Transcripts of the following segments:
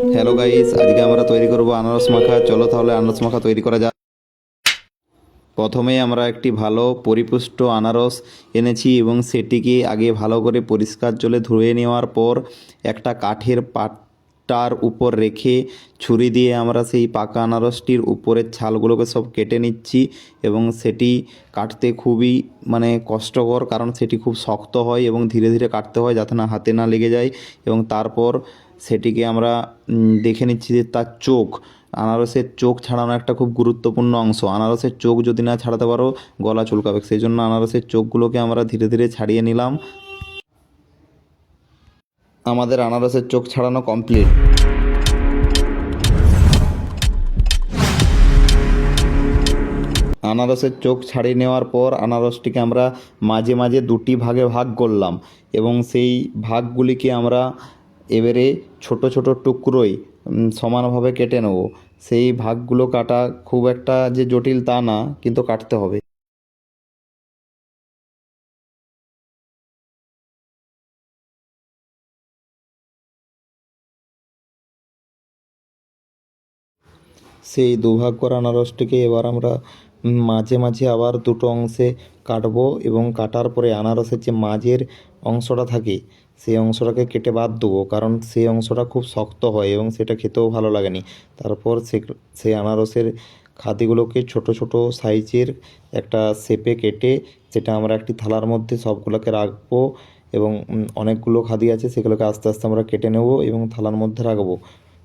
Hello guys, আজকে আমরা তৈরি করব আনারস মাখা। চলো তাহলে আনারস মাখা তৈরি করা যাক। প্রথমে আমরা একটি ভালো পরিপুষ্ট আনারস এনেছি এবং সেটিকে আগে ভালো করে পরিষ্কার জলে ধুয়ে নেওয়ার পর একটা কাঠের পাটার উপর রেখে ছুরি দিয়ে আমরা সেই পাকা আনারসটির উপরের ছালগুলোকে সব কেটে নিচ্ছি। এবং সেটি কাটতে খুবই কষ্টকর, কারণ সেটি খুব শক্ত হয় এবং ধীরে ধীরে কাটতে হয় যাতে না হাতে না লেগে যায়। এবং তারপর সেটিকে আমরা দেখে নিচ্ছি যে তার চোখ, আনারসের চোখ ছাড়ানো একটা খুব গুরুত্বপূর্ণ অংশ। আনারসের চোখ যদি না ছাড়াতে পারো গলা চুলকাবে, সেই জন্য আনারসের চোখগুলোকে আমরা ধীরে ধীরে ছাড়িয়ে নিলাম। আমাদের আনারসের চোখ ছাড়ানো কমপ্লিট। আনারসের চোখ ছাড়িয়ে নেওয়ার পর আনারসটিকে আমরা মাঝে মাঝে দুটি ভাগে ভাগ করলাম এবং সেই ভাগগুলিকে আমরা এবারে ছোট ছোট টুকরোয় সমানভাবে কেটে নেব। সেই ভাগগুলো কাটা খুব একটা যে জটিল তা না, কিন্তু কাটতে হবে। সেই দুভাগ করা আনারসটিকে এবার আমরা মাঝে মাঝে আবার দুটো অংশে কাটবো এবং কাটার পরে আনারসের যে মাঝের অংশটা থাকে সেই অংশটাকে কেটে বাদ দেবো, কারণ সেই অংশটা খুব শক্ত হয় এবং সেটা খেতেও ভালো লাগেনি। তারপর সেই আনারসের খাদিগুলোকে ছোট ছোট সাইজের একটা শেপে কেটে সেটা আমরা একটি থালার মধ্যে সবগুলোকে রাখবো এবং অনেকগুলো খাদি আছে সেগুলোকে আস্তে আস্তে আমরা কেটে নেব এবং থালার মধ্যে রাখবো।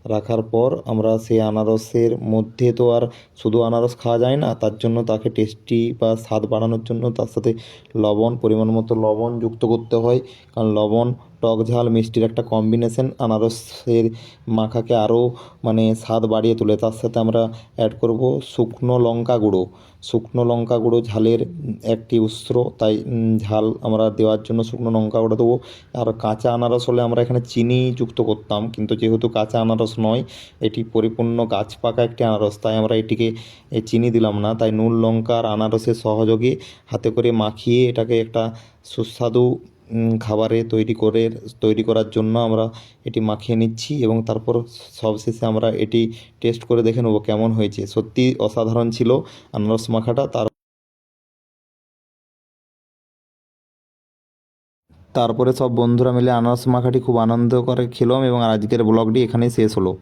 রাখার পর আমরা সেই আনারসের মধ্যে তো আর শুধু আনারস খাওয়া যায় না, তার জন্য তাকে টেস্টি বা স্বাদ বাড়ানোর জন্য তার সাথে লবণ, পরিমাণ মতো লবণ যুক্ত করতে হয়। কারণ লবণ টক ঝাল মিষ্টির একটা কম্বিনেশন আনারসের মাখাকে আরও স্বাদ বাড়িয়ে তোলে। তার সাথে আমরা অ্যাড করব শুকনো লঙ্কা গুঁড়ো। শুকনো লঙ্কা গুঁড়ো ঝালের একটি উৎস, তাই ঝাল আমরা দেওয়ার জন্য শুকনো লঙ্কা গুঁড়ো দেবো। আর কাঁচা আনারস হলে আমরা এখানে চিনি যুক্ত করতাম, কিন্তু যেহেতু কাঁচা আনারস নয়, এটি পরিপূর্ণ গাছ পাকা একটি আনারস, তাই আমরা এটিকে চিনি দিলাম না। তাই নুন লঙ্কা আর আনারসের সহযোগে হাতে করে মাখিয়ে এটাকে একটা সুস্বাদু খাবারে তৈরি করার জন্য আমরা এটি মাখিয়ে নিচ্ছি এবং তারপর সবশেষে আমরা এটি টেস্ট করে দেখে নেবো কেমন হয়েছে। সত্যি অসাধারণ ছিল আনারস মাখাটা। তারপরে সব বন্ধুরা মিলে আনারস মাখাটি খুব আনন্দ করে খেলাম এবং আজকের ব্লগটি এখানেই শেষ হলো।